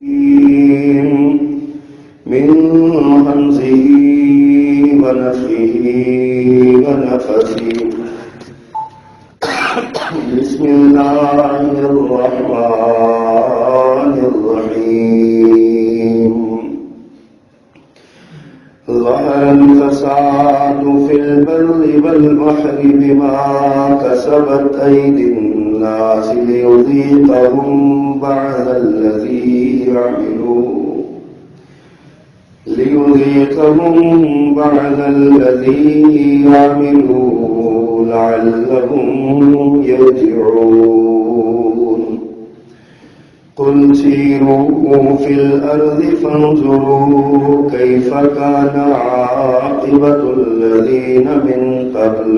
من همزه ونفخه ونفثه. بسم الله الرحمن الرحيم. ظهر الفساد في البر والبحر بما كسبت أيدي الناس ليذيقهم بعض الذي عملوا لعلهم يرجعون. قل سيروا في الأرض فانظروا كيف كان عاقبة الذين من قبل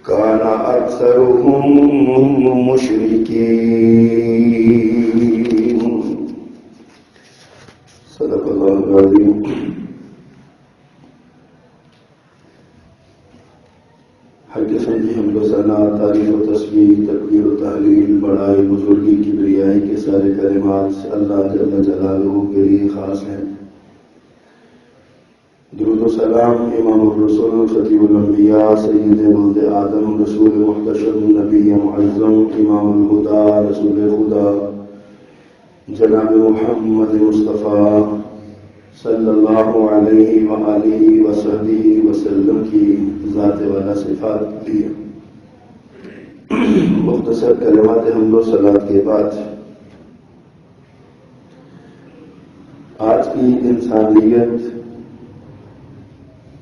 كان أكثرهم مشركين. صدق الله العظيم. حج سنجی حمد و ثنا، تعریف و تسبیح، تکبیر و تحلیل، بڑائی، بزرگی، کبریائی کے سارے کلمات اللہ جل جلالہ کے لیے خاص ہیں. درود و سلام امام الرسول خطیب الانبیاء سید ولد آدم رسول محتشم نبی معظم امام الہدی رسول خدا جناب محمد مصطفیٰ صلی اللہ علیہ وآلہ وصحبہ وسلم کی ذات والا صفات کی مختصر کلمات حمد و صلوات کے بعد آج کی انسانیت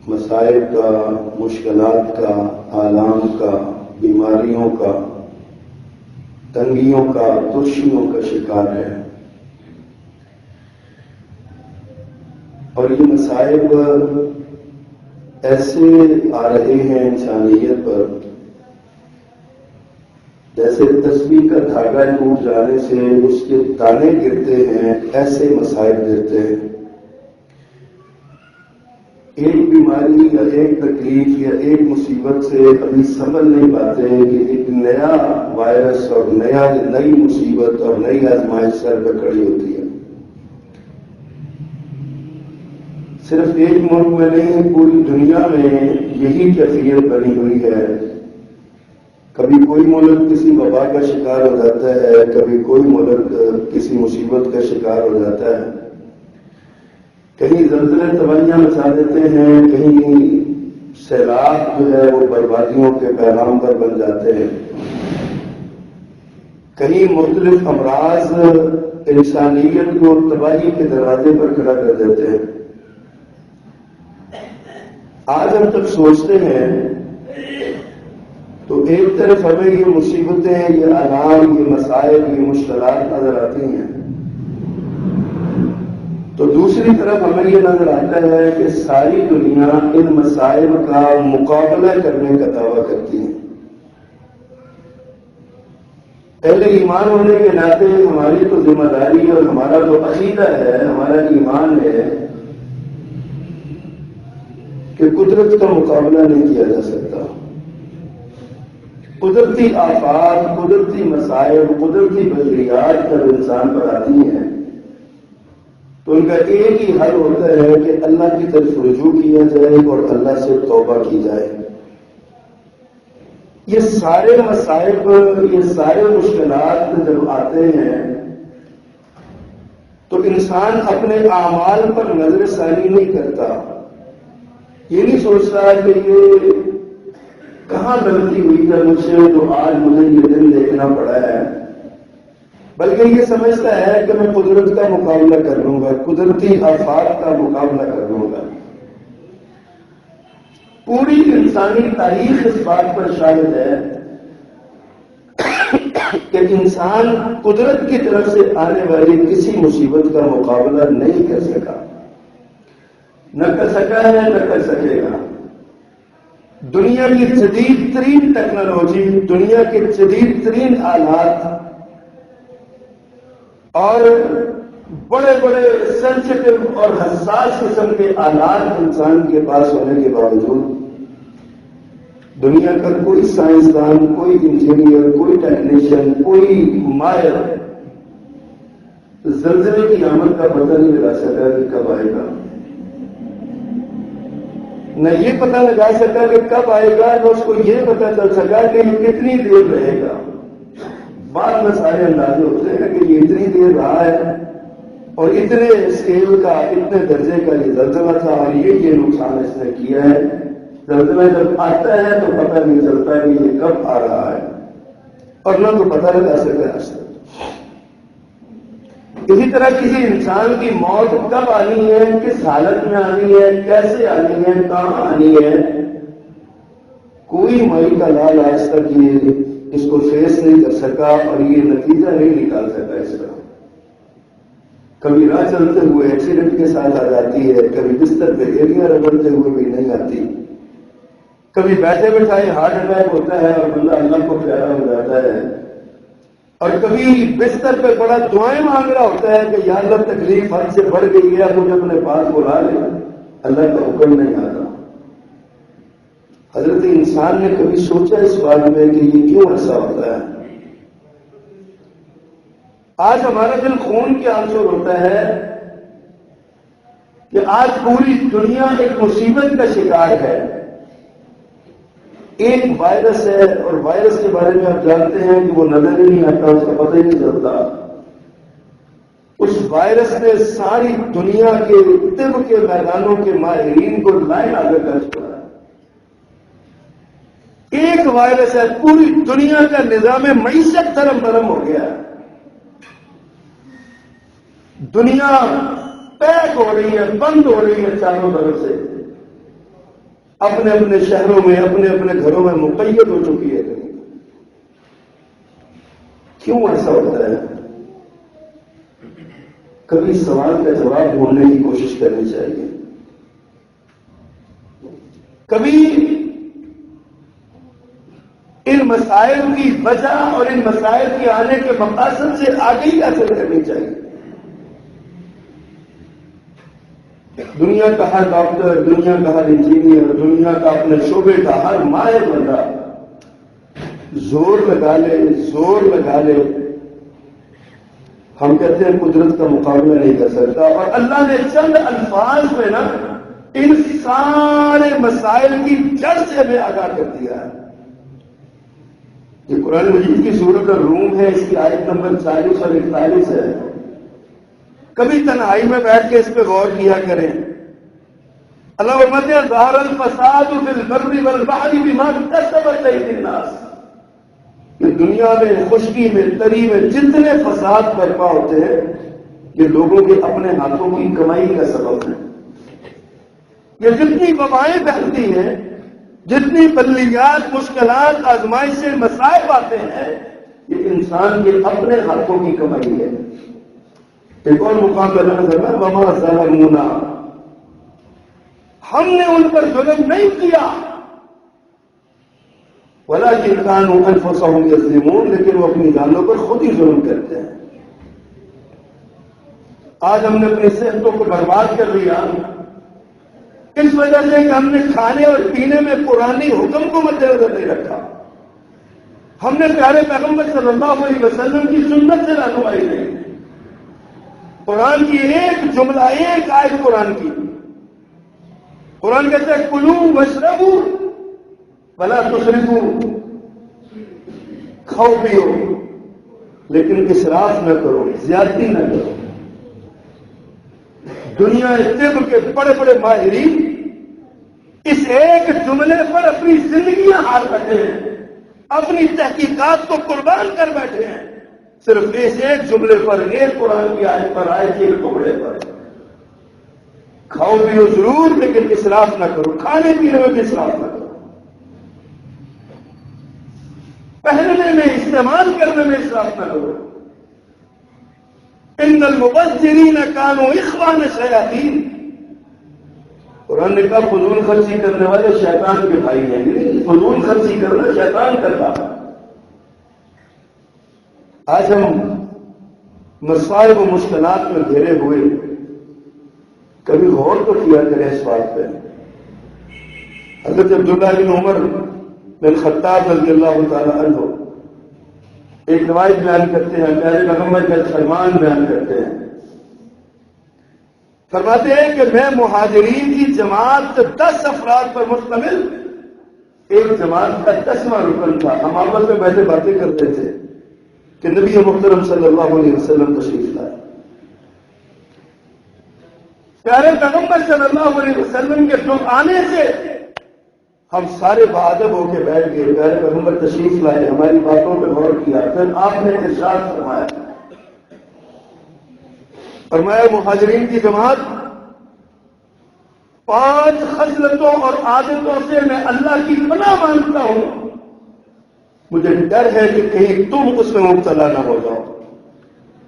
مسائل کا، مشکلات کا، آلام کا، بیماریوں کا، تنگیوں کا، ترشیوں کا شکار ہے. اور یہ مسائل ایسے آ رہے ہیں انسانیت پر جیسے تسبیح کا دھاگا ٹوٹ جانے سے اس کے دانے گرتے ہیں، ایسے مسائل گرتے ہیں. ایک بیماری یا ایک تکلیف یا ایک مصیبت سے ابھی سنبھل نہیں پاتے کہ ایک نیا وائرس اور نئی مصیبت اور نئی آزمائش سر پہ کھڑی ہوتی ہے. صرف ایک ملک میں نہیں، پوری دنیا میں یہی کیفیت بنی ہوئی ہے. کبھی کوئی ملک کسی وبا کا شکار ہو جاتا ہے، کبھی کوئی ملک کسی مصیبت کا شکار ہو جاتا ہے. کہیں زلزلے تباہیاں مچا دیتے ہیں، کہیں سیلاب جو ہے وہ بربادیوں کے پیغام پر بن جاتے ہیں، کہیں مختلف امراض انسانیت کو تباہی کے دروازے پر کھڑا کر دیتے ہیں. آج ہم تک سوچتے ہیں تو ایک طرف ہمیں یہ مصیبتیں، یہ آلام، یہ مسائل، یہ مشکلات نظر آتی ہیں، تو دوسری طرف ہمیں یہ نظر آتا ہے کہ ساری دنیا ان مسائل کا مقابلہ کرنے کا دعویٰ کرتی ہے. پہلے ایمان ہونے کے ناطے ہماری تو ذمہ داری اور ہمارا جو عقیدہ ہے، ہمارا ایمان ہے کہ قدرت کا مقابلہ نہیں کیا جا سکتا. قدرتی آفات، قدرتی مسائل، قدرتی بحریات جب انسان پر آتی ہیں تو ان کا ایک ہی حل ہوتا ہے کہ اللہ کی طرف رجوع کیا جائے اور اللہ سے توبہ کی جائے. یہ سارے مسائل پر، یہ سارے مشکلات جب آتے ہیں تو انسان اپنے اعمال پر نظر ثانی نہیں کرتا. یہ نہیں سوچتا کہ یہ کہاں غلطی ہوئی ہے مجھ سے جو آج مجھے یہ دن دیکھنا پڑا ہے، بلکہ یہ سمجھتا ہے کہ میں قدرت کا مقابلہ کر لوں گا، قدرتی آفات کا مقابلہ کر لوں گا. پوری انسانی تاریخ اس بات پر شاہد ہے کہ انسان قدرت کی طرف سے آنے والی کسی مصیبت کا مقابلہ نہیں کر سکا، نہ کر سکا ہے، نہ کر سکے گا. دنیا کی جدید ترین ٹیکنالوجی، دنیا کے جدید ترین آلات اور بڑے بڑے سینسیٹیو اور حساس قسم کے آلات انسان کے پاس ہونے کے باوجود دنیا کا کوئی سائنسدان، کوئی انجینئر، کوئی ٹیکنیشین، کوئی ماہر زلزلے کی آمد کا پتہ نہیں لگا سکا کہ کب آئے گا، نہ یہ پتہ لگا سکا کہ کب آئے گا، نہ اس کو یہ پتہ چل سکا کہ یہ کتنی دیر رہے گا۔ بعد میں سارے اندازے ہوتے ہیں کہ یہ اتنی دیر رہا ہے اور اتنے اسکیل کا، اتنے درجے کا یہ زلزلہ تھا اور یہ نقصان اس نے کیا ہے۔ زلزلہ جب آتا ہے تو پتہ نہیں چلتا کہ یہ کب آ رہا ہے، اور نہ تو پتہ لگا سکا آج تک۔ اسی طرح کسی انسان کی موت کب آنی ہے، کس حالت میں آنی ہے، کیسے آنی ہے، کہاں آنی ہے، کوئی مائی کا لال آج تک یہ اس کو فیس نہیں کر سکا اور یہ نتیجہ نہیں نکال سکا اس کا۔ کبھی راہ چلتے ہوئے ایکسیڈنٹ کے ساتھ آ جاتی ہے، کبھی بستر پہ ایریاں رگڑتے ہوئے بھی نہیں آتی، کبھی بیٹھے بٹھائے ہارٹ اٹیک ہوتا ہے اور بندہ اللہ کو پیارا ہو جاتا ہے، اور کبھی بستر پہ بڑا دعائیں مانگ رہا ہوتا ہے کہ یا اللہ تکلیف حد سے بڑھ گئی ہے، مجھے اپنے پاس بلا لے، اللہ کا حکم نہیں آتا۔ حضرت انسان نے کبھی سوچا اس بات میں کہ یہ کیوں ایسا ہوتا ہے؟ آج ہمارا دل خون کے آنسو ہوتا ہے کہ آج پوری دنیا ایک مصیبت کا شکار ہے۔ ایک وائرس ہے اور وائرس کے بارے میں آپ جانتے ہیں کہ وہ نظر ہی نہیں آتا، اس کا پتہ ہی نہیں چلتا۔ اس وائرس نے ساری دنیا کے طب کے میدانوں کے ماہرین کو لائن آگے کر چھوڑا۔ ایک وائرس ہے، پوری دنیا کا نظام معیشت دھرم برہم ہو گیا۔ دنیا پیک ہو رہی ہے، بند ہو رہی ہے چاروں طرف سے، اپنے اپنے شہروں میں، اپنے اپنے گھروں میں مقید ہو چکی ہے۔ کیوں ایسا ہوتا ہے؟ کبھی سوال کا جواب ڈھونڈنے کی کوشش کرنی چاہیے۔ کبھی ان مسائل کی وجہ اور ان مسائل کے آنے کے مقاصد سے آگہی حاصل کرنی چاہیے۔ دنیا کا ہر ڈاکٹر، دنیا کا ہر انجینئر، دنیا کا اپنے شعبے کا ہر ماہر بندہ زور لگا لے، ہم کہتے ہیں قدرت کا مقابلہ نہیں کر سکتا، اور اللہ نے چند الفاظ میں نا ان سارے مسائل کی جڑ سے ہمیں آگاہ کر دیا ہے۔ یہ قرآن مجید کی سورۃ الروم ہے، اس کی آیت نمبر 40 اور 41 ہے۔ کبھی تنہائی میں بیٹھ کے اس پہ غور کیا کریں۔ اللہ فرماتے ہیں ظہر الفساد فی البر والبحر بما کسبت ایدی الناس، کہ دنیا میں، خشکی میں، تری میں جتنے فساد برپا ہوتے ہیں یہ لوگوں کے اپنے ہاتھوں کی کمائی کا سبب ہے۔ یہ جتنی وبائیں پھیلتی ہیں، جتنی بلیات، مشکلات، آزمائشیں، مصائب آتے ہیں، یہ انسان کے اپنے ہاتھوں کی کمائی ہے۔ ایک اور مقام پر اللہ نے فرمایا وما ظلمونا، ہم نے ان پر ظلم نہیں کیا، ولکن کانوا انفسهم یظلمون، لیکن وہ اپنی جانوں پر خود ہی ظلم کرتے ہیں۔ آج ہم نے اپنی صحتوں کو برباد کر لیا اس وجہ سے کہ ہم نے کھانے اور پینے میں قرآنی حکم کو مد نظر نہیں رکھا، ہم نے پیارے پیغمبر صلی اللہ علیہ وسلم کی سنت سے رہنمائی نہیں۔ قرآن کی ایک جملہ، ایک آیت قرآن کہتے ہیں کلوا واشربوا ولا تسرفوا، کھاؤ پیو لیکن اسراف نہ کرو، زیادتی نہ کرو۔ دنیا طب کے بڑے بڑے ماہرین اس ایک جملے پر اپنی زندگیاں ہار بیٹھے ہیں، اپنی تحقیقات کو قربان کر بیٹھے ہیں، صرف اس ایک جملے پر، ایک قرآن کی آیت پر، آیت کے ٹکڑے پر۔ کھاؤ پیو ضرور لیکن اسراف نہ کرو، کھانے پینے میں بھی اسراف نہ کرو، پہننے میں، استعمال کرنے میں اسراف نہ کرو۔ ان المبذرین کانوا اخوان الشیاطین، قرآن نے کہا فضول خرچی کرنے والے شیطان کے بھائی ہیں۔ فضول خرچی کرنا شیطان کرتا ہے۔ آج ہم مصائب و مشکلات میں گھرے ہوئے، کبھی غور تو کیا کریں اس بات پہ۔ حضرت عبداللہ بن عمر بن خطاب رضی اللہ تعالی عنہ ایک روایت بیان کرتے ہیں، پیارے پیغمبر کا فرمان بیان کرتے ہیں، فرماتے ہیں کہ میں مہاجرین کی جماعت 10 افراد پر مشتمل ایک جماعت کا 10واں رکن تھا، ہم آپس میں بیٹھے باتیں کرتے تھے کہ نبی محترم صلی اللہ علیہ وسلم تشریف لائے۔ پیارے پیغمبر صلی اللہ علیہ وسلم کے تم آنے سے ہم سارے بادب ہو کے بیٹھ گئے، پیارے پیغمبر تشریف لائے، ہماری باتوں پہ غور کیا، پھر آپ نے ارشاد فرمایا مہاجرین کی جماعت 5 خصلتوں اور عادتوں سے میں اللہ کی پناہ مانگتا ہوں، مجھے ڈر ہے کہ کہیں تم اس میں مبتلا نہ ہو جاؤ،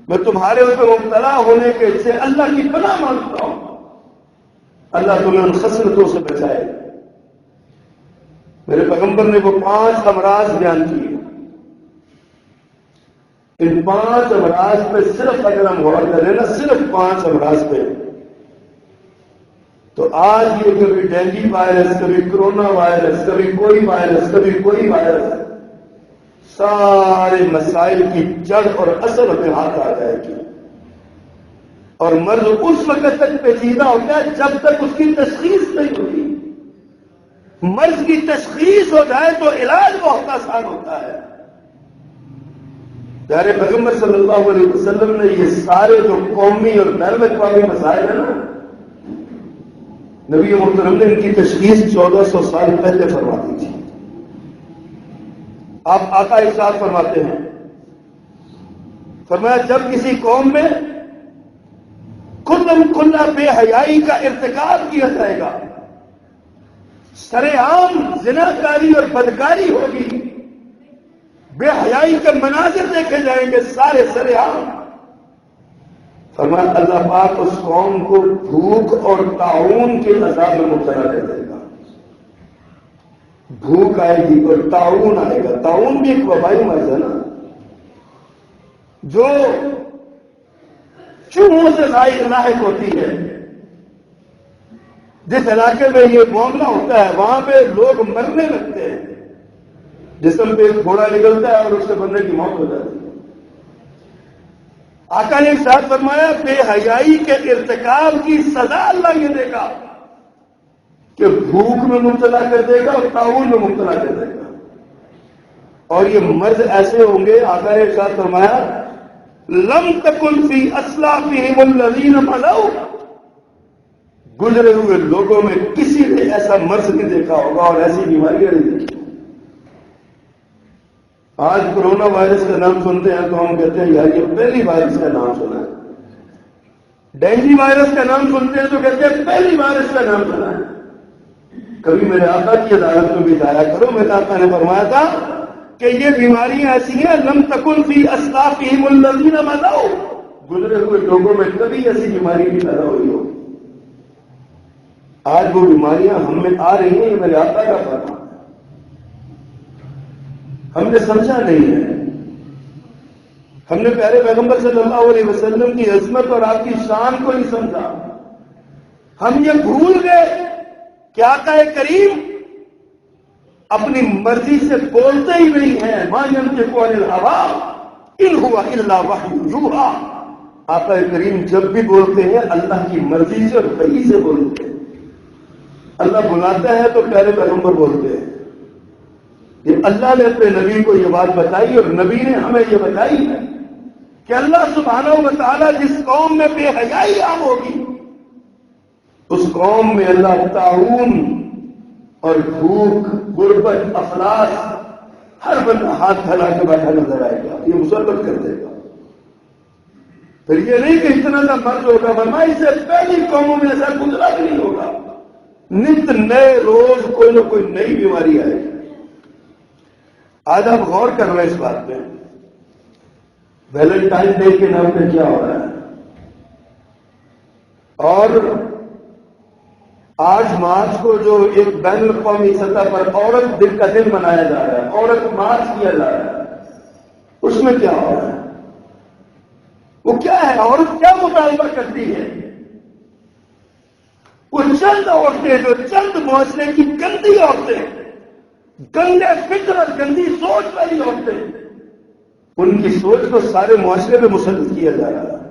میں تمہارے اس میں مبتلا ہونے کے سے اللہ کی پناہ مانگتا ہوں، اللہ تمہیں ان خصلتوں سے بچائے۔ میرے پیغمبر نے وہ 5 امراض بیان کیے، ان 5 امراض پہ صرف اگر ہم غور کریں نا، صرف 5 امراض پہ، تو آج یہ کبھی ڈینگی وائرس، کبھی کرونا وائرس، کبھی کوئی وائرس، کبھی کوئی وائرس، سارے مسائل کی جڑ اور اصل اپنے ہاتھ آ جائے گی، اور مرض اس وقت تک پیچیدہ ہوتا ہے جب تک اس کی تشخیص نہیں ہوتی۔ مرض کی تشخیص ہو جائے تو علاج بہت آسان ہوتا ہے۔ پیارے پیغمبر صلی اللہ علیہ وسلم نے یہ سارے جو قومی اور بین الاقوامی مسائل ہیں نا، نبی محترم نے ان کی تشخیص 1400 سال پہلے فرما دی تھی۔ آپ آقا ارشاد فرماتے ہیں، فرمایا جب کسی قوم میں کھلا بے حیائی کا ارتکاب کیا جائے گا، سرے عام زناکاری اور بدکاری ہوگی، بے حیائی کے مناظر دیکھے جائیں گے سارے سرے عام، فرمایا اللہ پاک اس قوم کو بھوک اور طاعون کے عذاب میں مبتلا کر دے گا۔ بھوک آئے گی اور طاعون آئے گا۔ طاعون بھی ایک وبائی مرض ہے نا، جو چوہوں سے لاحق ہوتی ہے۔ جس علاقے میں یہ معاملہ ہوتا ہے وہاں پہ لوگ مرنے لگتے ہیں، جسم پہ ایک گھوڑا نکلتا ہے اور اس سے بندے کی موت ہو جاتی ہے۔ آقا نے ارشاد فرمایا بے حیائی کے ارتکاب کی سزا اللہ یہ دے گا کہ بھوک میں مبتلا کر دے گا اور طاعون میں مبتلا کر دے گا، اور یہ مرض ایسے ہوں گے، آقا نے ارشاد فرمایا لم تکن فی اسلافہم الذین مضوا، گزرے ہوئے لوگوں میں کسی نے ایسا مرض نہیں دیکھا ہوگا اور ایسی بیماریاں نہیں دیکھی۔ آج کرونا وائرس کا نام سنتے ہیں تو ہم کہتے ہیں یار یہ پہلی وائرس کا نام سنا ہے، ڈینگی وائرس کا نام سنتے ہیں تو کہتے ہیں پہلی وائرس کا نام سنا ہے۔ کبھی میرے آقا کی عدالت میں بھی جایا کرو، میرے آقا نے فرمایا تھا کہ یہ بیماریاں ایسی ہیں لم تکن فی اسلافہم الذین مضوا، گزرے ہوئے لوگوں میں کبھی ایسی بیماری نہیں پیدا ہوئی ہوگی۔ آج وہ بیماریاں ہم میں آ رہی ہیں، یہ میرے آقا کا فرمان ہے، ہم نے سمجھا نہیں ہے۔ ہم نے پیارے پیغمبر صلی اللہ علیہ وسلم کی عظمت اور آپ کی شان کو نہیں سمجھا، ہم یہ بھول گئے کہ آقا کریم اپنی مرضی سے بولتے ہی نہیں ہیں، ما ینطق عن الہوی ان ہوا الا وحی یوحی، آقا کریم جب بھی بولتے ہیں اللہ کی مرضی سے اور وحی سے بولتے ہیں۔ اللہ بلاتا ہے تو پیارے پیغمبر بولتے ہیں، یہ اللہ نے اپنے نبی کو یہ بات بتائی اور نبی نے ہمیں یہ بتائی ہے کہ اللہ سبحانہ و تعالیٰ جس قوم میں بے حیائی عام ہوگی اس قوم میں اللہ طاعون اور بھوک، غربت، افلاس، ہر بندہ ہاتھ پھیلا کے بیٹھا نظر آئے گا، یہ مسلط کر دے گا۔ پھر یہ نہیں کہ اتنا سا مرض ہوگا، ورنہ اس سے پہلی قوموں میں ایسا گزرا بھی نہیں ہوگا، نت نئے روز کوئی نہ کوئی نئی بیماری آئے گی۔ آج آپ غور کر رہے ہیں اس بات پہ، ویلنٹائن ڈے کے نام پہ کیا ہو رہا ہے، اور 8 مارچ کو جو ایک بین الاقوامی سطح پر عورت دن کا دن منایا جا رہا ہے، عورت مارچ کیا جا رہا ہے، اس میں کیا ہو رہا ہے؟ وہ کیا ہے؟ عورت کیا مطالبہ کرتی ہے؟ وہ چند عورتیں جو چند معاشرے کی گندی عورتیں، گندے فکر اور گندی سوچ والی عورتیں، ان کی سوچ کو سارے معاشرے میں مسلط کیا جا رہا ہے۔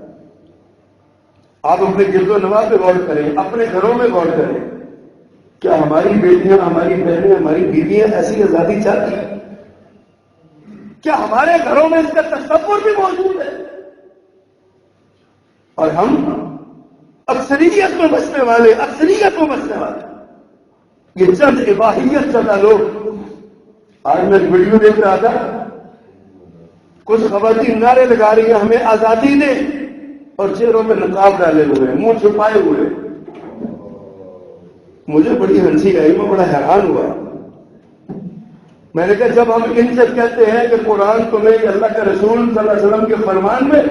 آپ اپنے گرد و نواح پہ غور کریں، اپنے گھروں میں غور کریں، کیا ہماری بیٹیاں، ہماری بہنیں، ہماری بیویاں ایسی آزادی چاہتی ہیں؟ کیا ہمارے گھروں میں اس کا تصور بھی موجود ہے؟ اور ہم اکثریت میں بسنے والے یہ چند اباحیت زدہ لوگ۔ آج میں ایک ویڈیو دیکھ رہا تھا، کچھ خواتین نعرے لگا رہی ہیں ہمیں آزادی دے، اور چہروں میں نقاب ڈالے ہوئے، منہ چھپائے ہوئے۔ مجھے بڑی ہنسی آئی، میں بڑا حیران ہوا۔ میں نے کہا جب ہم ان سے کہتے ہیں کہ قرآن تمہیں، اللہ کے رسول صلی اللہ علیہ وسلم کے فرمان میں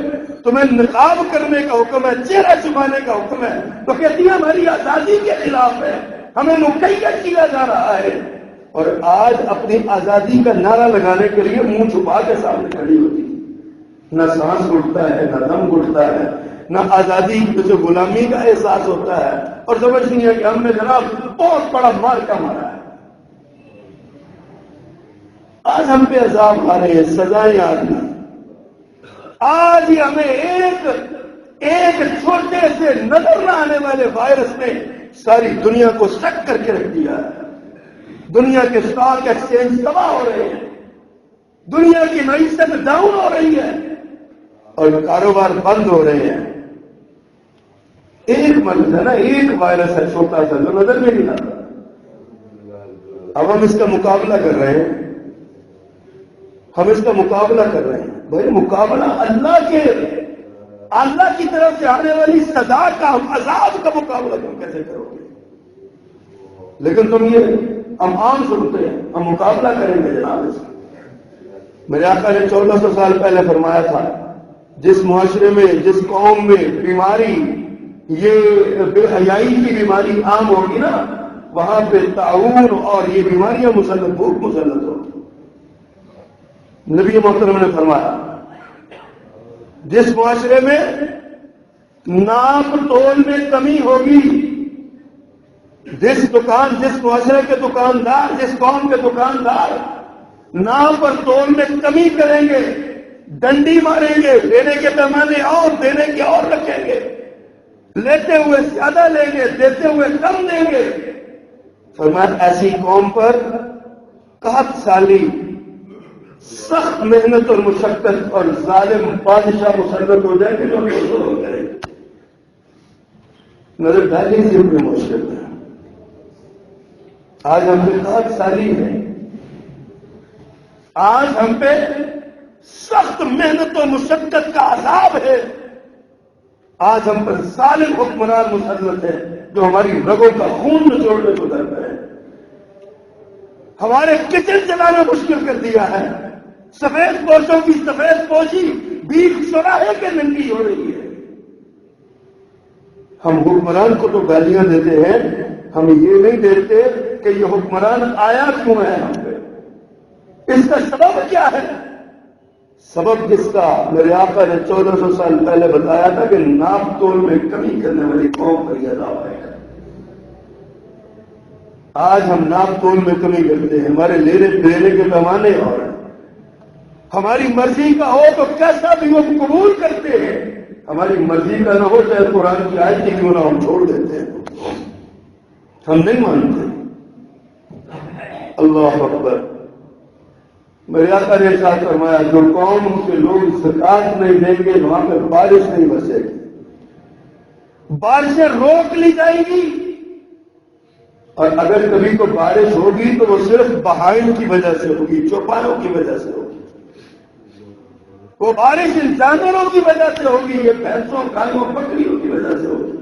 تمہیں نقاب کرنے کا حکم ہے، چہرہ چھپانے کا حکم ہے، تو کہتی ہے ہماری آزادی کے خلاف ہے، ہمیں مقید کیا جا رہا ہے۔ اور آج اپنی آزادی کا نعرہ لگانے کے لیے منہ چھپا کے سامنے کھڑی ہوتی ہے۔ نہ سانس گھٹتا ہے، نہ دم گھٹتا ہے، نہ آزادی جو غلامی کا احساس ہوتا ہے، اور سمجھتی ہے کہ ہم نے جناب بہت بڑا مار کا مارا ہے۔ آج ہم پہ عذاب آ رہے ہیں، سزائیں آ رہی ہیں۔ آج ہی ہمیں ایک چھوٹے سے نظر نہ آنے والے وائرس نے ساری دنیا کو سک کر کے رکھ دیا ہے۔ دنیا کے اسٹاک ایکسچینج تباہ ہو رہے ہیں، دنیا کی معیشت ڈاؤن ہو رہی ہے، اور کاروبار بند ہو رہے ہیں۔ ایک مرض ہے نا، ایک وائرس ہے چھوٹا سا جو نظر میں نہیں آتا، اب ہم اس کا مقابلہ کر رہے ہیں، ہم اس کا مقابلہ کر رہے ہیں۔ بھائی مقابلہ اللہ کی طرف سے آنے والی سزا کا، عذاب کا مقابلہ تم کیسے کرو گے؟ لیکن تم یہ ہم عام سنتے ہیں، ہم مقابلہ کریں گے جناب اس کا۔ میرے آقا نے 1400 سال پہلے فرمایا تھا، جس معاشرے میں، جس قوم میں بیماری، یہ بے حیائی کی بیماری عام ہوگی نا، وہاں پہ طاعون اور یہ بیماریاں بھوک مسلط ہوگی۔ نبی محترم نے فرمایا جس معاشرے میں ناپ تول میں کمی ہوگی، جس معاشرے کے دکاندار، جس قوم کے دکاندار ناپ اور تول میں کمی کریں گے، ڈنڈی ماریں گے، دینے کے پیمانے اور دینے کے اور رکھیں گے، لیتے ہوئے زیادہ لیں گے، دیتے ہوئے کم دیں گے، فرمایا ایسی قوم پر قحط سالی، سخت محنت اور مشقت اور ظالم بادشاہ مسلط ہو جائیں گے جو کنٹرول کریں گے۔ نظر ڈالی سے اپنے معاشرے میں آج ہم پہ قحط سالی ہے، آج ہم پہ سخت محنت اور مشقت کا عذاب ہے، آج ہم پر ظالم حکمران مسلط ہے جو ہماری رگوں کا خون نچوڑنے کو ڈر رہے ہیں، ہمارے کچن چلانا مشکل کر دیا ہے، سفید پوشوں کی سفید پوشی بیچ چوراہے کے ننگی ہو رہی ہے۔ ہم حکمران کو تو گالیاں دیتے ہیں، ہم یہ نہیں دیتے کہ یہ حکمران آیا کیوں ہے ہم پہ، اس کا سبب کیا ہے؟ سبب جس کا میرے آقا نے 1400 سال پہلے بتایا تھا کہ ناپ تول میں کمی کرنے والی قوم پر یہ عذاب آئے گا۔ آج ہم ناپ تول میں کمی کرتے ہیں، ہمارے لینے دینے کے پیمانے اور ہماری مرضی کا ہو تو کیسا بھی ہم قبول کرتے ہیں، ہماری مرضی کا نہ ہو چاہے قرآن کی آیت کی کیوں نہ ہم چھوڑ دیتے ہیں، ہم نہیں مانتے۔ اللہ اکبر۔ میرے آقا نے ارشاد فرمایا جو قوم کے لوگ زکات نہیں دیں گے وہاں پہ بارش نہیں برسے گی، بارشیں روک لی جائیں گی، اور اگر کبھی کو بارش ہوگی تو وہ صرف بہائم کی وجہ سے ہوگی، چوپانوں کی وجہ سے ہوگی، وہ بارش ان جانوروں کی وجہ سے ہوگی، یہ بھینسوں گایوں بکریوں کی وجہ سے ہوگی۔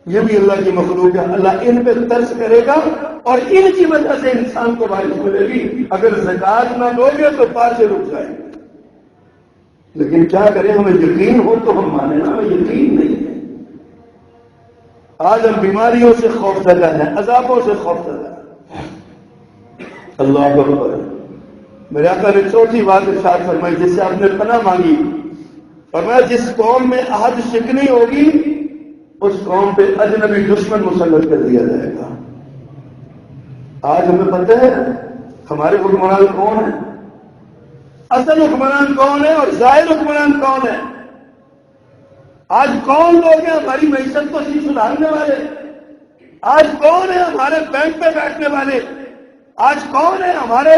یہ بھی اللہ کی مخلوق ہے، اللہ ان پہ ترس کرے گا اور ان کی وجہ سے انسان کو بارش ملے گی۔ اگر زکات نہ دو گے تو بارشیں رک جائیں گے، لیکن کیا کریں، ہمیں یقین ہو تو ہم مانیں نا، ہمیں یقین نہیں ہے۔ آج ہم بیماریوں سے خوف زدہ ہیں، عذابوں سے خوف زدہ ہیں۔ اللہ اکبر۔ میرے آقا نے چوتھی بات ارشاد فرمائی جس سے آپ نے پناہ مانگی، فرمایا جس قوم میں عہد شکنی ہوگی اس قوم پہ اجنبی دشمن مسلط کر دیا جائے گا۔ آج ہمیں پتہ ہے ہمارے حکمران کون ہیں؟ اصل حکمران کون ہے اور ظاہر حکمران کون ہے؟ آج کون لوگ ہیں ہماری معیشت کو سدھارنے والے؟ آج کون ہے ہمارے بینک پہ بیٹھنے والے؟ آج کون ہے ہمارے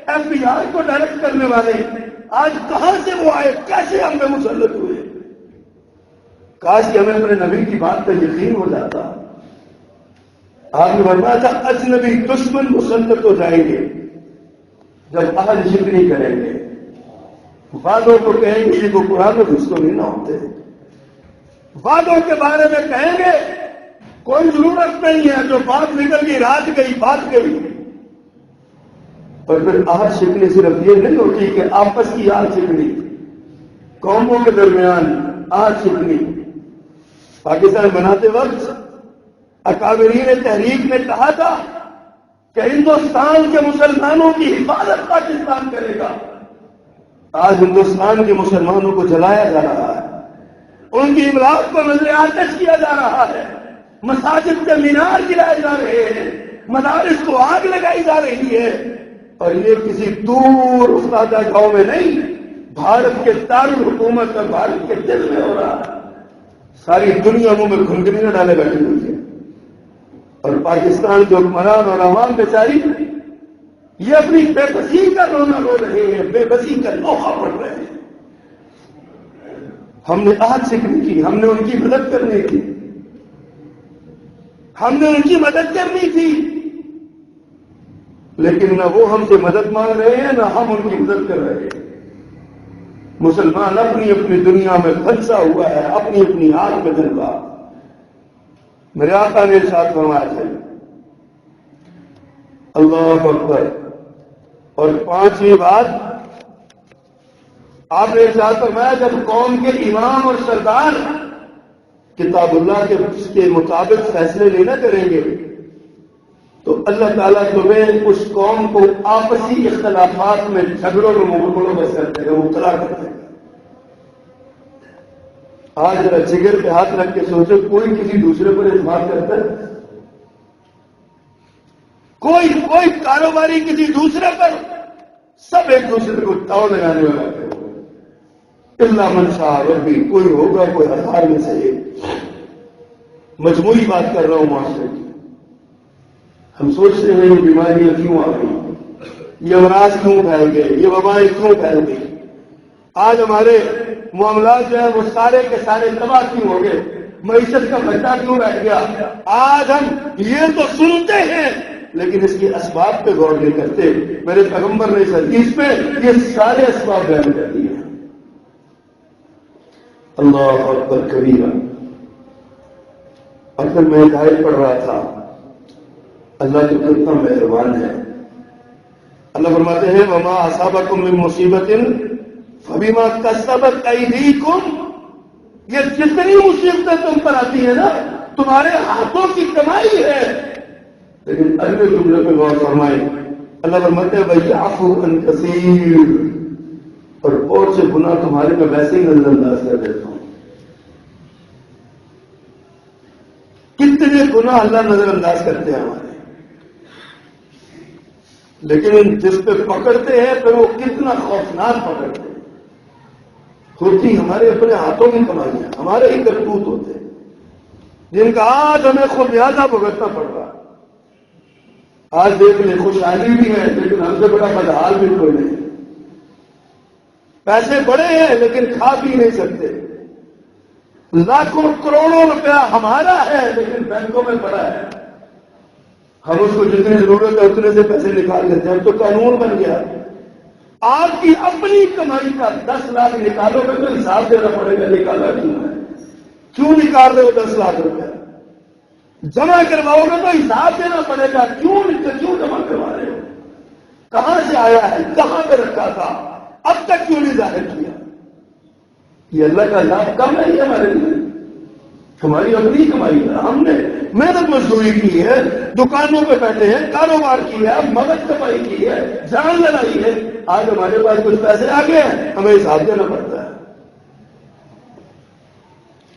ایف بی آئی کو ڈائریکٹ کرنے والے؟ آج کہاں سے وہ آئے؟ کیسے ہم پہ مسلط ہوئے؟ کاش کہ ہمیں اپنے نبی کی بات پہ یقین ہو جاتا۔ آپ نے فرمایا تھا اجنبی دشمن مسلط ہو جائیں گے جب عہد شکنی کریں گے، وعدوں کو کہیں گے یہ وہ قرآن میں گھس تو نہیں نہ ہوتے، وعدوں کے بارے میں کہیں گے کوئی ضرورت نہیں ہے، جو بات نکل گئی رات گئی بات گئی۔ اور پھر عہد شکنی صرف یہ نہیں ہوتی کہ آپس کی عہد شکنی، قوموں کے درمیان عہد شکنی۔ پاکستان بناتے وقت اکابرین تحریک نے کہا تھا کہ ہندوستان کے مسلمانوں کی حفاظت پاکستان کرے گا۔ آج ہندوستان کے مسلمانوں کو جلایا جا رہا ہے، ان کی املاک کو نظر آتش کیا جا رہا ہے، مساجد کے مینار گرائے جا رہے ہیں، مدارس کو آگ لگائی جا رہی ہے، اور یہ کسی دور افتادہ گاؤں میں نہیں، بھارت کے دارالحکومت اور بھارت کے دل میں ہو رہا ہے۔ ساری دنیا منہ میں گھنگریاں ڈالے بیٹھی ہوئی ہے، اور پاکستان کے حکمران اور عوام بیچاری یہ اپنی بے بسی کا رونا رو رہے ہیں، بے بسی کا لوہا پڑ رہے ہیں۔ ہم نے عہد شکنی کی، ہم نے ان کی مدد کرنی تھی، ہم نے ان کی مدد کرنی تھی، لیکن نہ وہ ہم سے مدد مانگ رہے ہیں نہ ہم ان کی مدد کر رہے ہیں۔ مسلمان اپنی اپنی دنیا میں پھنسا ہوا ہے، اپنی اپنی آگ میں جل رہا۔ میرے آقا نے ارشاد فرمایا تھا اللہ اکبر۔ اور پانچویں بات آپ نے ارشاد فرمایا جب قوم کے امام اور سردار کتاب اللہ کے مطابق فیصلے لینا کریں گے تو اللہ تعالیٰ تمہیں اس قوم کو آپسی اختلافات میں جھگڑوں میں مبتلا کر دے گا۔ آج ذرا جگر پہ ہاتھ رکھ کے سوچو، کوئی کسی دوسرے پر اعتماد کرتا ہے؟ کوئی کاروباری کسی دوسرے پر؟ سب ایک دوسرے کو تاؤ لگانے والا ہے۔ اللہ من شاء ربی، کوئی ہوگا کوئی ہزار میں سے ایک۔ مجموعی بات کر رہا ہوں معاشرے کی۔ ہم سوچتے ہیں یہ بیماریاں کیوں آ گئی، یہ امراض کیوں پھیل گئے، یہ وبائیں کیوں پھیل گئی، آج ہمارے معاملات جو ہیں وہ سارے کے سارے تباہ کیوں ہو گئے، معیشت کا بچہ کیوں بیٹھ گیا۔ آج ہم یہ تو سنتے ہیں لیکن اس کے اسباب پہ غور نہیں کرتے۔ میرے پیغمبر نے اس حدیث پہ یہ سارے اسباب بیان کر دیے۔ اللہ اکبر کبیرہ۔ اور پھر میں ہدایت پڑھ رہا تھا، اللہ تو کتنا مہربان ہے۔ اللہ فرماتے ہیں وما اصابکم من مصیبت فبما کسبت ایدیکم، یہ جتنی مصیبتیں تم پر آتی ہیں نا تمہارے ہاتھوں کی کمائی ہے۔ لیکن اگلے جملے پہ غور فرمائیں، اللہ فرماتے ہیں وَيَعْفُو عَنْ كَثِيرٍ، اور بہت سے گناہ تمہارے میں ویسے ہی نظر انداز کر دیتا ہوں۔ کتنے گناہ اللہ نظر انداز کرتے ہیں ہمارے، لیکن جس پہ پکڑتے ہیں پھر وہ کتنا خوفناک پکڑتے ہیں۔ ہوتی ہمارے اپنے ہاتھوں کی کمائیاں، ہمارے ہی کرتوت ہوتے ہیں جن کا آج ہمیں خمیازہ بھگتنا پڑ رہا ہے۔ آج دیکھ لیں خوشحالی بھی ہے لیکن ہم سے بڑا بدحال بھی کوئی نہیں، پیسے بڑے ہیں لیکن کھا پی نہیں سکتے، لاکھوں کروڑوں روپیہ ہمارا ہے لیکن بینکوں میں پڑا ہے، ہم اس کو جتنی ضرورت ہے اتنے سے پیسے نکال لیتے ہیں۔ اب تو قانون بن گیا، آپ کی اپنی کمائی کا 10 لاکھ نکالو گے تو حساب دینا پڑے گا، نکالا کیوں ہے، کیوں نکال رہے ہو 10 لاکھ روپیہ، جمع کرواؤ گے تو حساب دینا پڑے گا، کیوں جمع کروا رہے ہو، کہاں سے آیا ہے، کہاں پہ رکھا تھا، اب تک کیوں نہیں ظاہر کیا۔ یہ اللہ کا عذاب کم ہے یہ ہمارے لیے، ہماری اپنی کمائی ہے، ہم نے محنت مزدوری کی ہے، دکانوں پہ بیٹھے ہیں، کاروبار کی ہے، مدد کمائی کی ہے، جان لڑائی ہے، آج ہمارے پاس کچھ پیسے آ گئے ہیں، ہمیں حساب دینا پڑتا ہے۔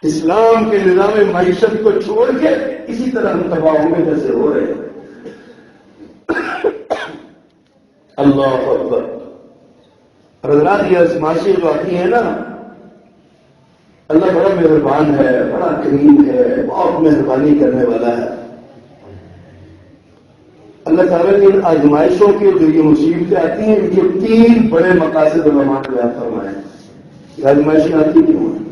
اسلام کے نظام معیشت کو چھوڑ کے اسی طرح ہم تباہ ہوں گے جیسے ہو رہے ہیں۔ اللہ اکبر۔ اور حضرات یہ آزمائشیں جو آتی ہیں نا، اللہ بڑا مہربان ہے، بڑا کریم ہے، بہت مہربانی کرنے والا ہے۔ اللہ تعالیٰ نے ان آزمائشوں کے جو یہ مصیبتیں آتی ہیں، ان کے 3 بڑے مقاصد علماء نے بیان فرمائے ہیں۔ یہ آزمائشیں آتی کیوں ہیں؟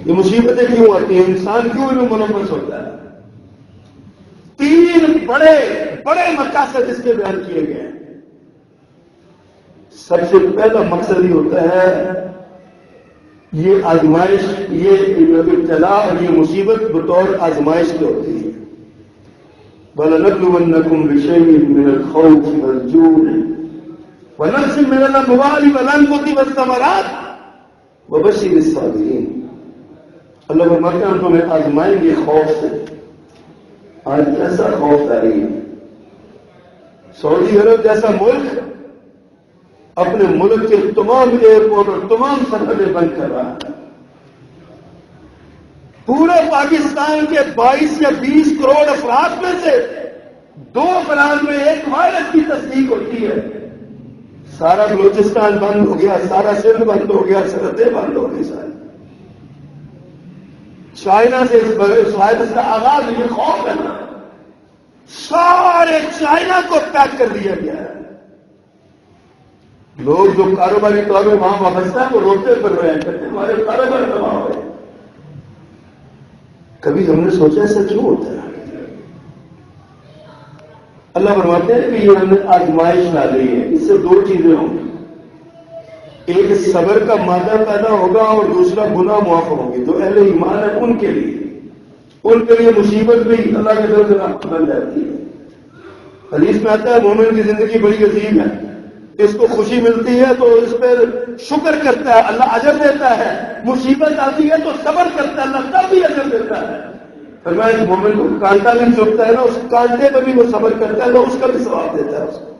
یہ مصیبتیں کیوں آتی ہیں؟ انسان کیوں انہیں ملوث ہوتا ہے؟ 3 بڑے بڑے مقاصد اس کے بیان کیے گئے ہیں۔ سب سے پہلا مقصد یہ ہوتا ہے، یہ آزمائش، یہ ابتلا اور یہ مصیبت بطور آزمائش کی ہوتی ہے۔ وَلَنَبْلُوَنَّكُمْ بِشَيْءٍ مِّنَ الْخَوْفِ وَالْجُوعِ وَنَقْصٍ مِّنَ الْأَمْوَالِ وَالْأَنفُسِ وَالثَّمَرَاتِ وَبَشِّرِ الصَّابِرِينَ۔ اللہ فرماتے ہیں ہم تمہیں آزمائیں گے خوف سے۔ آج کیسا خوف جاری ہے؟ سعودی عرب جیسا ملک اپنے ملک کے تمام ایئرپورٹ اور تمام سرحدیں بند کر رہا ہے۔ پورے پاکستان کے 22 یا 20 کروڑ افراد میں سے 2 افراد میں ایک وائرس کی تصدیق ہوتی ہے۔ سارا بلوچستان بند ہو گیا، سارا سندھ بند ہو گیا، سرحدیں بند ہو گئی ساری۔ چائنا سے اس وائرس کا آغاز، یہ خوف ہے نا، سارے چائنا کو پیک کر دیا گیا ہے۔ لوگ جو کاروباری طور پہ وہاں وابستہ ہیں وہ روتے پھر رہے ہیں، کہتے ہیں ہمارے کاروبار تباہ ہو گئے۔ کبھی ہم نے سوچا ایسا کیوں ہوتا ہے؟ اللہ فرماتے ہیں کہ یہ ہم نے آزمائش ڈالی ہے، اس سے 2 چیزیں ہوں گی، ایک صبر کا مادہ پیدا ہوگا اور دوسرا گناہ معاف ہوگی۔ جو اہل ایمان ہے ان کے لیے مصیبت بھی اللہ کے طرف سے رحمت بن جاتی ہے۔ حدیث میں آتا ہے مومن کی زندگی بڑی عظیم ہے، اس کو خوشی ملتی ہے تو اس پہ شکر کرتا ہے، اللہ اجر دیتا ہے۔ مصیبت آتی ہے تو صبر کرتا ہے، اللہ تب بھی اجر دیتا ہے۔ فرمایا اس مومن کو کانٹا بھی چبھتا ہے نا، اس کانٹے پہ بھی وہ صبر کرتا ہے، اللہ اس کا بھی ثواب دیتا ہے اس کو۔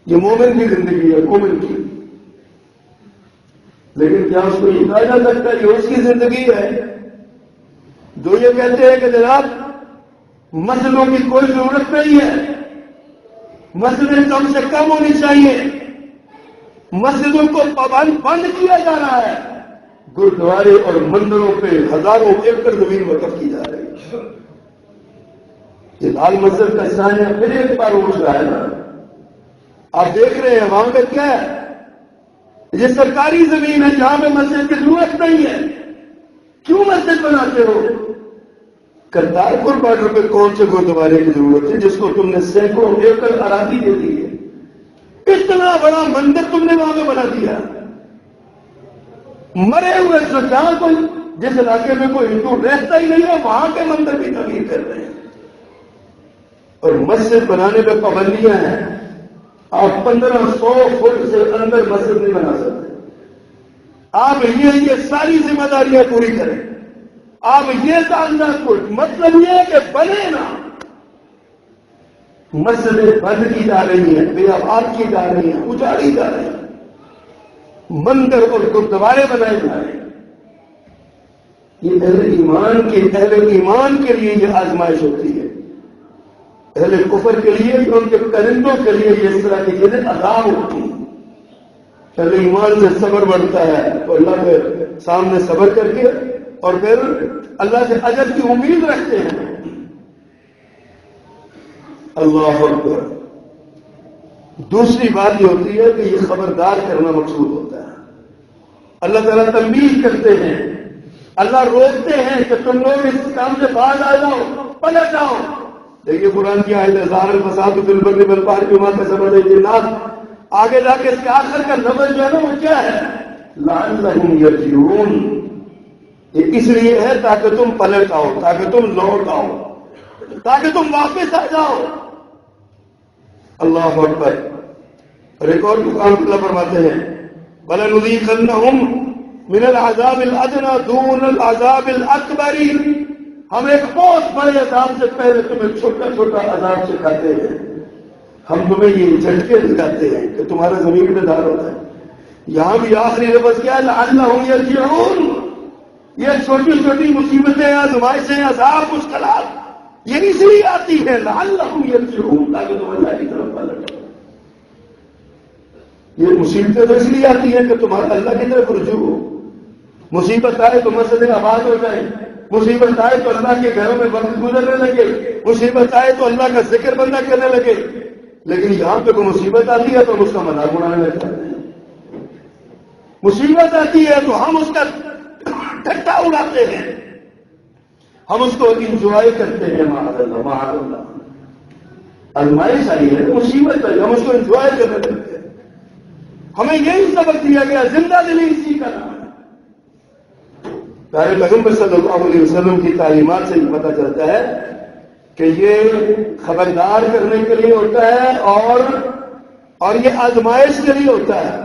یہ مومن کی زندگی ہے، مومن کی۔ لیکن کیا اس کو یہ کہا جا سکتا ہے یہ اس کی زندگی ہے؟ جو یہ کہتے ہیں کہ جناب مسجدوں کی کوئی ضرورت نہیں ہے، مسجدیں کم سے کم ہونی چاہیے، مسجدوں کو بند کیا جا رہا ہے، گرودوارے اور مندروں پہ ہزاروں ایکڑ زمین وقف کی جا رہی ہے۔ یہ لال مسجد کا سایہ پھر ایک بار اٹھ رہا ہے نا، آپ دیکھ رہے ہیں وہاں پہ کیا ہے؟ یہ سرکاری زمین ہے جہاں پہ مسجد کی ضرورت نہیں ہے، کیوں مسجد بناتے ہو؟ کرتارپور بارڈر پہ کون سے گرودوارے کی ضرورت ہے جس کو تم نے سینکڑوں ایکڑ اراضی دے دی ہے؟ اتنا بڑا مندر تم نے وہاں پہ بنا دیا، مرے ہوئے تو جہاں کوئی جس علاقے میں کوئی ہندو رہتا ہی نہیں ہے وہاں کے مندر بھی تعمیر کر رہے ہیں، اور مسجد بنانے پہ پابندیاں ہیں۔ آپ 1500 فٹ سے اندر مسجد نہیں بنا سکتے۔ آپ یہ ساری ذمہ داریاں پوری کریں، آپ یہ تعلق کچھ مطلب یہ ہے کہ بنے نا، مسجدیں بند کی جا رہی ہیں، بے آباد کی جا رہی ہیں، اجاڑی جا رہی ہیں، مندر اور گرودوارے بنائے جا رہے ہیں۔ یہ اہل ایمان کے لیے یہ آزمائش ہوتی ہے، اہل کفر کے لیے ان کے کرندوں کے لیے یہ اس طرح کی چیزیں عذاب ہوتی ہیں۔ اہل ایمان سے صبر بڑھتا ہے تو اللہ کے سامنے صبر کر کے اور پھر اللہ سے اجر کی امید رکھتے ہیں۔ اللہ اکبر۔ دوسری بات یہ ہوتی ہے کہ یہ خبردار کرنا مقصود ہوتا ہے۔ اللہ تعالیٰ تنبیہ کرتے ہیں، اللہ روکتے ہیں کہ تم لوگ اس کام سے باز آ جاؤ، پلٹ جاؤ۔ دیکھیے قرآن کی آیت ظاہر الفساد فی البر والبحر بما کسبت ایدی الناس، آگے جا کے اس کے آخر کا لفظ جو ہے نا وہ کیا ہے؟ لعلہم یرجعون۔ یہ اس لیے ہے تاکہ تم پلٹ آؤ، تاکہ تم لوٹ آؤ، تاکہ تم واپس آ جاؤ۔ اللہ اکبر۔ اور ایک اور مقام اللہ فرماتے ہیں وَلَنُذِيقَنَّهُم مِّنَ الْعَذَابِ الْأَدْنَىٰ دُونَ الْعَذَابِ الْأَكْبَرِ۔ ہم ایک بہت بڑے عذاب سے پہلے تمہیں چھوٹا چھوٹا عذاب سکھاتے ہیں، ہم تمہیں یہ جھٹکے دکھاتے ہیں کہ تمہارا زمین میں دار ہوتا ہے۔ یہاں بھی آخری لفظ کیا ہے؟ لعلہم یرجعون۔ یہ چھوٹی چھوٹی مصیبتیں، آزمائشیں، عذاب، مشکلات یہ اس لیے آتی ہیں لعلہم یرجعون، تاکہ تم اللہ کی طرف پلٹ جاؤ۔ یہ مصیبتیں تو اس لیے آتی ہیں کہ تمہارا اللہ کی طرف رجوع ہو. مصیبت آئے تو مسجدیں آباد ہو جائیں، مصیبت آئے تو اللہ کے گھروں میں وقت گزرنے لگے، مصیبت آئے تو اللہ کا ذکر بندہ کرنے لگے. لیکن یہاں پہ کوئی مصیبت آتی ہے تو ہم اس کا مذاق اڑانے لگتے ہیں. مصیبت آتی ہے تو ہم اس کا ٹھٹا اڑاتے ہیں، ہم اس کو انجوائے کرتے ہیں. معاذ اللہ معاذ اللہ. آزمائش آئی ہے تو مصیبت آئی، ہم اس کو انجوائے کرنے لگتے ہیں. ہمیں یہی سبق دیا گیا، زندہ دلی اسی کا نام ہے. پیارے پیغمبر صلی اللہ علیہ وسلم کی تعلیمات سے یہ پتہ چلتا ہے کہ یہ خبردار کرنے کے لیے ہوتا ہے اور یہ آزمائش کے لیے ہوتا ہے.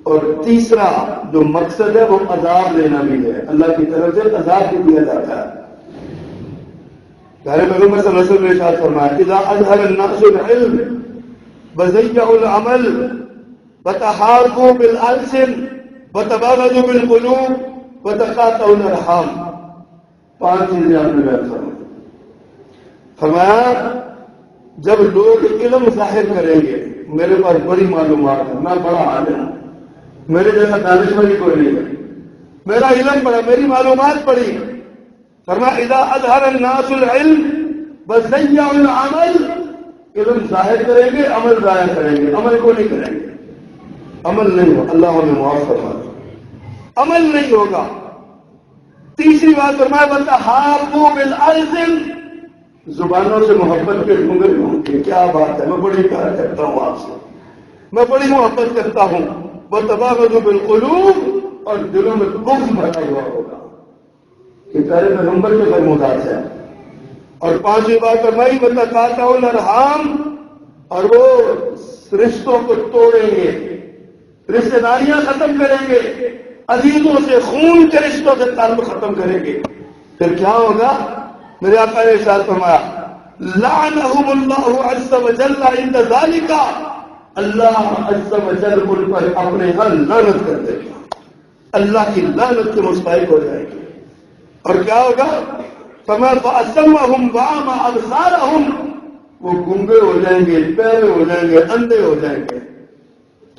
اور تیسرا جو مقصد ہے وہ عذاب لینا بھی ہے، اللہ کی طرف سے عذاب بھی دیا جاتا ہے. پیارے پیغمبر صلی اللہ علیہ وسلم نے ارشاد فرمایا اذا اظہر الناس العلم وزیعوا العمل وتحاربوا بالالسن وتباغضوا بالقلوب وتقاطعوا الارحام. 5 چیزیں آپ نے بیان فرمائی. فرمایا جب لوگ علم ظاہر کریں گے، میرے پاس بڑی معلومات ہے، میں بڑا عالم ہوں، میرے جیسا دانشوری کوئی نہیں ہے، میرا علم بڑا، میری معلومات بڑی. فرمایا اذا اظہر الناس العلم وزیعوا العمل، علم ظاہر کریں گے، عمل ظاہر کریں گے، عمل کو نہیں کریں گے. عمل نہیں ہو، اللہ ہمیں معاف فرمائے، عمل نہیں ہوگا. تیسری بات فرمایا وتحاربوا بالالسن، زبانوں سے محبت کے ڈھونگے ہوں کہ کیا بات ہے، میں بڑی پیار کرتا ہوں آپ سے، میں بڑی محبت کرتا ہوں. وتباغضوا بالقلوب، اور دلوں میں بغض بھرا ہوا ہوگا. یہ پیارے پیغمبر کے فرمودات ہیں. اور 5ویں بات فرمائی وتقاطعوا الارحام، اور وہ رشتوں کو توڑیں گے، رشتہ داریاں ختم کریں گے، عزیزوں سے، خون کے رشتوں سے تعلق ختم کریں گے. پھر کیا ہوگا؟ میرے آقا نے ارشاد فرمایا لعنہم اللہ عز وجل عند ذالک، اللہ عز وجل ان پر اپنے ہاں لعنت کر دے گا، اللہ کی لعنت کے مستحق ہو جائے گی. اور کیا ہوگا؟ فرمایا فأسمہم وأعمى أبصارہم، وہ گنگے ہو جائیں گے، بہرے ہو جائیں گے، اندھے ہو جائیں گے.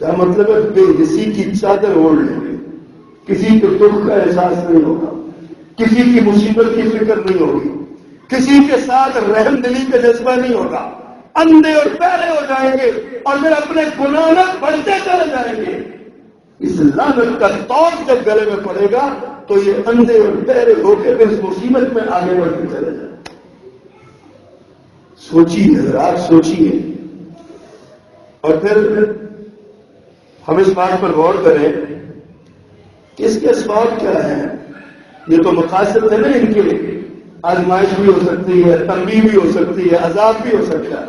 کیا مطلب ہے؟ بے حسی کی چادر اوڑھ لیں گے، کسی کو دکھ کا احساس نہیں ہوگا، کسی کی مصیبت کی فکر نہیں ہوگی، کسی کے ساتھ رحم دلی کا جذبہ نہیں ہوگا، اندھے اور بہرے ہو جائیں گے اور پھر اپنے گناہ بڑھتے چلے جائیں گے. اس لعنت کا توق جب گلے میں پڑے گا تو یہ اندھے اور بہرے ہو کے پھر اس مصیبت میں آگے بڑھتے چلے جائیں. سوچیے حضرات، سوچیے. اور پھر ہم اس بات پر غور کریں کہ اس کے اسباب کیا ہیں. یہ تو مقاصد ہے نا ان کے، آزمائش بھی ہو سکتی ہے، تنبیہ بھی ہو سکتی ہے، عذاب بھی ہو سکتا ہے.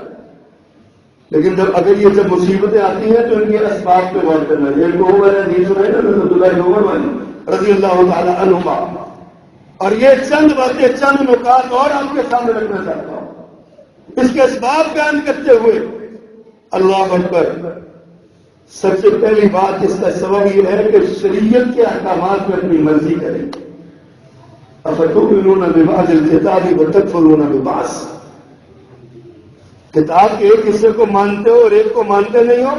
لیکن اگر یہ جب مصیبتیں آتی ہیں تو ان کے اسباب پہ غور کرنا ہے. ایک وہ میں نے حدیث سنائی نا عبداللہ بن عمر والی رضی اللہ تعالی عنہما، اور یہ چند باتیں، چند نکات اور آپ کے سامنے رکھنا چاہتا ہوں اس کے اسباب بیان کرتے ہوئے. اللہ اکبر. سب سے پہلی بات اس کا سبب یہ ہے کہ شریعت کے احکامات میں اپنی مرضی کریں. افتؤمنون ببعض الکتاب وتکفرون ببعض، کتاب کے ایک حصے کو مانتے ہو اور ایک کو مانتے نہیں ہو.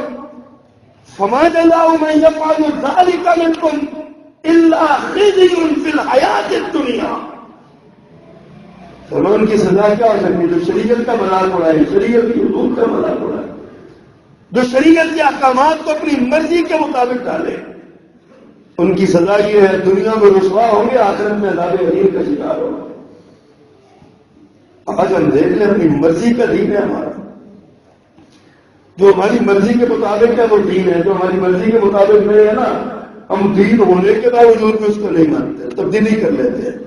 فما جزاء من يفعل ذلك منكم الا خزي في الحیاة الدنیا. ان کی سزا کیا ہو سکتی ہے؟ جو شریعت کا مذاق اڑائے، شریعت کی حدود کا مذاق اڑائے، جو شریعت کے احکامات کو اپنی مرضی کے مطابق ڈالے، ان کی سزا یہ ہے دنیا میں رسوا ہوں گے، آخرت میں عذاب الیم کا شکار ہوگا. آج ہم دیکھ لیں اپنی مرضی کا دین ہے ہمارا، جو ہماری مرضی کے مطابق ہے وہ دین ہے، جو ہماری مرضی کے مطابق نہیں ہے نا، ہم دین ہونے کے باوجود بھی اس کو نہیں مانتے، تبدیلی کر لیتے ہیں.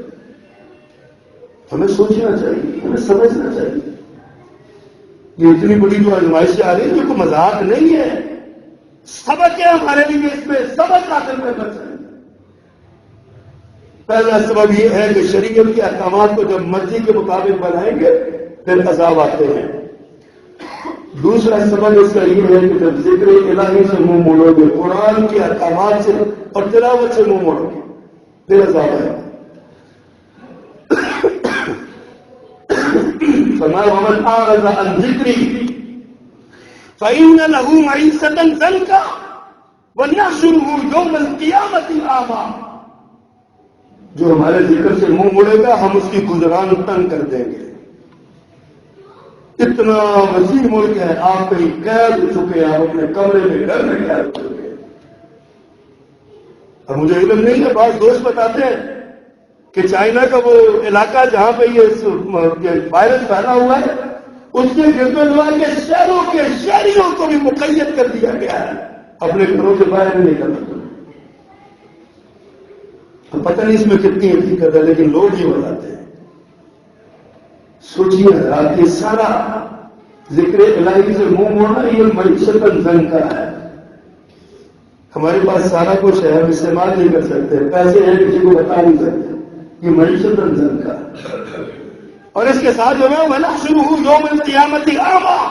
ہمیں سوچنا چاہیے، ہمیں سمجھنا چاہیے. یہ اتنی بڑی جو آزمائشیں آ رہی ہیں جو کوئی مذاق نہیں ہے، سبق ہے ہمارے لیے، اس میں سبق حاصل کرنا چاہیے. پہلا سبب یہ ہے کہ شریعت کے احکامات کو جب مرضی کے مطابق بنائیں گے پھر عذاب آتے ہیں. دوسرا سبب اس کا یہ ہے کہ جب ذکر الہی سے منہ موڑو گے، قرآن کے احکامات سے اور تلاوت سے منہ موڑو گے پھر عذاب آئے. فرمایا ومن اعرض عن ذکری، فَإِنَّ لَهُ مَعِيشَةً ضَنكًا وَنَحْشُرُهُ يَوْمَ الْقِيَامَةِ أَعْمَىٰ، جو ہمارے ذکر سے منہ موڑے گا ہم اس کی گزران تنگ کر دیں گے. اتنا وسیع ملک ہے، آپ کہیں قید ہو چکے ہیں، آپ اپنے کمرے میں گھر میں قید ہو چکے ہیں. اور مجھے علم نہیں ہے، بعض دوست بتاتے ہیں کہ چائنا کا وہ علاقہ جہاں پہ یہ وائرس پھیلا ہوا ہے، اس کے گرد و نواح کے شہروں کے شہریوں کو بھی مقید کر دیا گیا ہے اپنے گھروں سے باہر نہیں نکلنا. پتہ نہیں اس میں کتنی حقیقت ہے، لیکن لوگ یہ بتاتے ہیں. سوچیے حضرات، یہ سارا ذکر الہی سے منہ موڑنا یہ معیشت زنگ کا ہے. ہمارے پاس سارا کچھ ہے، ہم استعمال نہیں کر سکتے، پیسے ہیں کسی کو بتا نہیں سکتے، یہ معیشت زنگ کا ہے. اور اس کے ساتھ جو ہے وَنَحْشُرُهُ يَوْمَ الْقِيَامَةِ أَعْمَىٰ،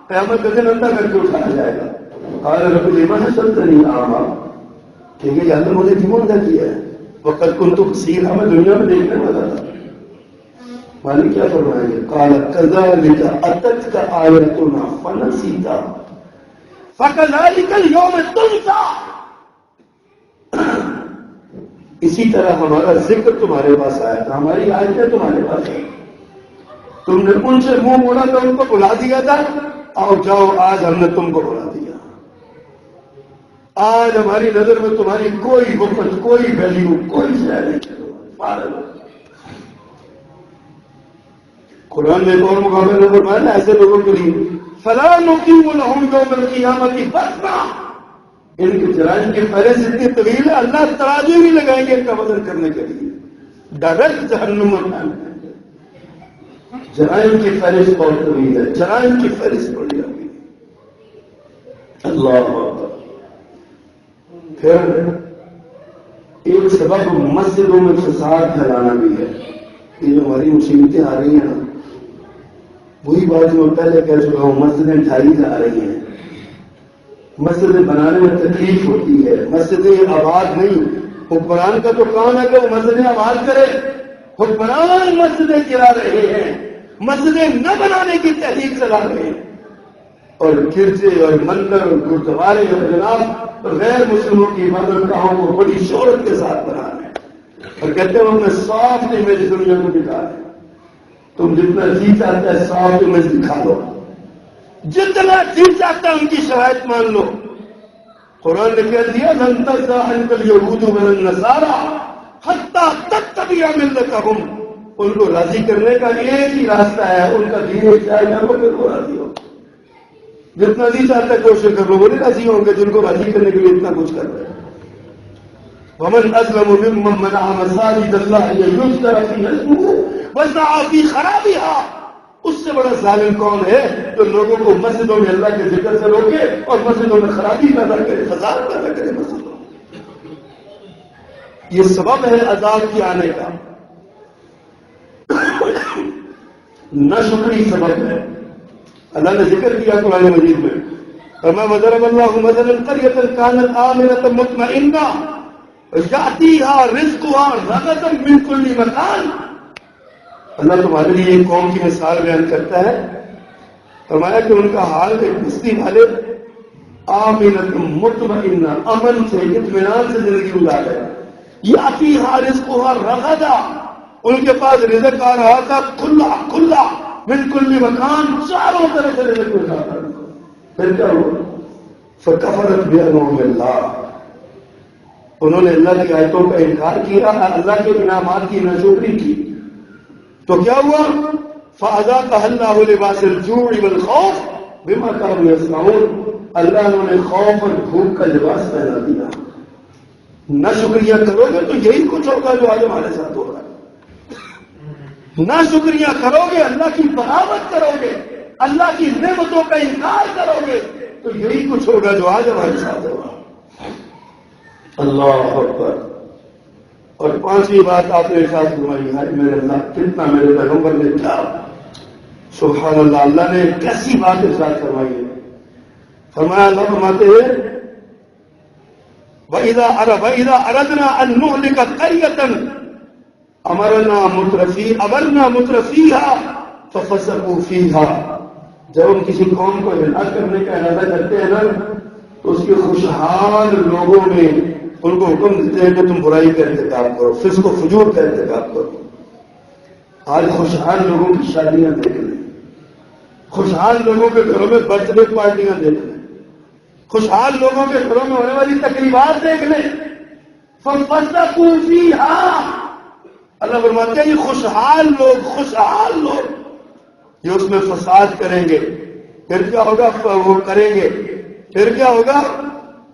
قیامت کے دن اندھا کر کے اٹھایا جائے گا. قَالَ رَبِّ لِمَ حَشَرْتَنِي أَعْمَىٰ، کہ یہ اللہ مجھے کیوں اندھا کیا ہے؟ وَقَدْ كُنتُ بَصِيرًا، میں دنیا میں دیکھنے والا تھا. مالک کیا فرمائیں گے؟ قَالَ كَذَٰلِكَ أَتَتْكَ آيَاتُنَا فَنَسِيتَهَا فَكَذَٰلِكَ الْيَوْمَ تُنسَىٰ. اسی طرح ہمارا ذکر تمہارے پاس آیا تھا، ہماری آیتیں تمہارے پاس آئی، تم نے ان سے منہ موڑا تھا، ان کو بلا دیا تھا. آؤ جاؤ، آج ہم نے تم کو بلا دیا. آج ہماری نظر میں تمہاری کوئی حکمت، کوئی ویلیو، کوئی شے نہیں. قرآن نے ایک اور مقابلہ میں فرمایا نا ایسے لوگوں کے لیے فَلَا نُقِيمُ لَهُمْ يَوْمَ الْقِيَامَةِ وَزْنًا، ان کے جرائم کی فہرست اتنی طویل ہے اللہ ترازو نہیں لگائیں گے ان کا وزن کرنے کے لیے. ڈائریکٹ جہنم میں جرائم کی فہرست بہت طویل ہے، جرائم کی فہرست بڑی ہے. اللہ اکبر. پھر ایک سبب مسجدوں میں فساد پھیلانا بھی ہے. یہ جو ہماری مصیبتیں آ رہی ہیں نا، وہی بات جو میں پہلے کہہ چکا ہوں، مسجدیں ڈھائی جا رہی ہیں. مسجدیں بنانے میں تکلیف ہوتی ہے، مسجدیں آباد نہیں. حکمران کا تو کام ہے کہ وہ مسجدیں آباد کرے، حکمران مسجدیں گرا رہے ہیں، مسجدیں نہ بنانے کی تحریک چلا رہے ہیں. اور گرجے اور مندر اور گردوارے اور جناب غیر مسلموں کی مدرگاہوں کو بڑی شہرت کے ساتھ بنا رہے ہیں اور کہتے ہیں ہم نے صاف امیج دنیا کو دکھا ہے. تم جتنا جی چاہتا ہے صاف امیج دکھا لو، جتنا جی چاہتا ہے ان کی شرائط مان لو. قرآن نے کہہ دیا لن ترضى عنك اليهود ولا النصارى حتى تتبع ملتهم، ان کو راضی کرنے کا ایک ہی راستہ ہے، ان کا دین اختیار کرو پھر وہ راضی ہو. جتنا جی چاہتا ہے کوشش کر لو، وہ نہیں راضی ہوں گے جن کو راضی کرنے کے لیے اتنا کچھ کر رہے ہیں. ومن أظلم ممن منع مساجد الله أن يذكر فيها اسمه وسعى في خرابها، اس سے بڑا ظالم کون ہے جو لوگوں کو مسجدوں میں اللہ کے ذکر سے روکے اور مسجدوں میں خرابی پیدا کرے، فساد پیدا کرے مسجدوں میں. یہ سبب ہے عذاب کے آنے کا، ناشکری سبب ہے. اللہ نے ذکر کیا قرآن مجید میں، فرمایا وضرب اللہ مثلا قرية كانت آمنة مطمئنة يأتيها رزقها رغدا من كل مكان. اللہ تمہارے لیے ایک قوم کی مثال بیان کرتا ہے، فرمایا کہ ان کا حال ایک بستی والے آمنۃ مطمئنہ، امن سے اطمینان سے زندگی گزار رہے ہیں. یأتیہا رزقها رغدا، ان کے پاس رزق آ رہا تھا کھلا کھلا، من کل مکان، چاروں طرف سے رزق مل رہا تھا. پھر کیا ہوا؟ فکفرت بانعم اللہ، انہوں نے اللہ کی آیتوں کا انکار کیا، اللہ کے انعامات کی ناشکری کی. تو کیا ہوا؟ فَأَذَاقَهَا اللَّهُ لِبَاسَ الْجُوعِ وَالْخَوْفِ بِمَا كَانُوا يَصْنَعُونَ، اللہ انہوں نے خوف اور بھوک کا لباس پہنا دیا. نہ شکریہ کرو گے تو یہی کچھ ہوگا جو آج ہمارے ساتھ ہو رہا ہے. نہ شکریہ کرو گے، اللہ کی بغاوت کرو گے، اللہ کی نعمتوں کا انکار کرو گے تو یہی کچھ ہوگا جو آج ہمارے ساتھ ہوگا. اللہ اکبر. اور پانچویں بات آپ نے ارشاد فرمائی، ہے میرے اللہ کتنا میرے پیغمبر نے کیا، سبحان اللہ، اللہ نے کیسی بات ارشاد فرمائی ہے. فرمایا اللہ فرماتے ہیں وَإِذَا أَرَدْنَا أَن نُهْلِكَ قَرْيَةً أَمَرْنَا مُتْرَفِيهَا فَفَسَقُوا فِيهَا، جب ہم کسی قوم کو ہلاک کرنے کا ارادہ کرتے ہیں نا تو اس کے خوشحال لوگوں میں ان کو حکم دیتے ہیں کہ تم برائی کا ارتکاب کرو، فسق و فجور کا ارتکاب کرو۔ آج خوشحال لوگوں کی شادیاں دیکھ لیں، خوشحال لوگوں کے گھروں میں برتھ ڈے پارٹیاں دیکھ لیں، خوشحال لوگوں کے گھروں میں ہونے والی تقریبات دیکھ لیں۔ فَفَسَقُوا فِيهَا، اللہ فرماتے ہیں یہ خوشحال لوگ یہ اس میں فساد کریں گے، پھر کیا ہوگا؟ وہ کریں گے، پھر کیا ہوگا؟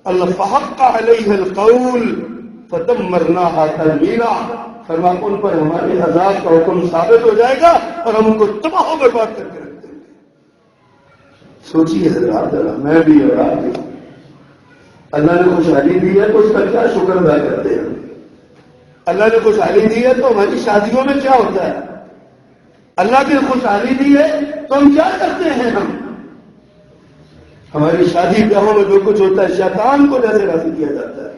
اللہ فحق علیہ القول فدمرناها تدمیرا، فرما ان پر ہمارے عذاب کا حکم ثابت ہو جائے گا اور ہم ان کو تباہ و برباد کر کے رکھ دیں گے۔ سوچیے حضرات، میں بھی اور آپ بھی، اللہ نے خوشحالی دی ہے تو اس کا کیا شکر ادا کرتے ہیں؟ اللہ نے خوشحالی دی ہے تو ہماری شادیوں میں کیا ہوتا ہے؟ اللہ کی خوشحالی دی ہے تو ہم کیا کرتے ہیں؟ ہماری شادی بیاہوں میں جو کچھ ہوتا ہے شیطان کو جیسے راضی کیا جاتا ہے،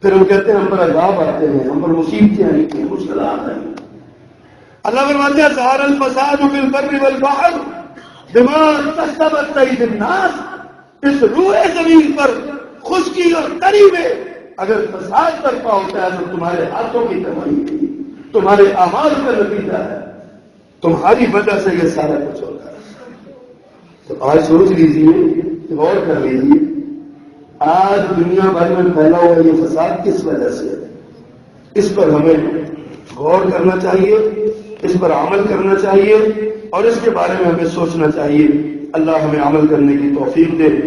پھر ہم کہتے ہیں ہم پر عذاب آتے ہیں، ہم پر مصیبتیں آئی ہیں، مشکلات آئی ہیں۔ اللہ فرماتے ہیں ظہر الفساد فی البر والبحر بما کسبت ایدی الناس، اس روئے زمین پر خشکی اور تری میں اگر فساد برپا ہوتا ہے تو تمہارے ہاتھوں کی کمائی ہے، تمہارے اعمال کا نتیجہ ہے، تمہاری وجہ سے یہ سارا کچھ ہوتا ہے۔ تو آج سوچ لیجیے، غور کر لیجیے، آج دنیا بھر میں پھیلا ہوا یہ فساد کس وجہ سے ہے؟ اس پر ہمیں غور کرنا چاہیے، اس پر عمل کرنا چاہیے اور اس کے بارے میں ہمیں سوچنا چاہیے۔ اللہ ہمیں عمل کرنے کی توفیق دے۔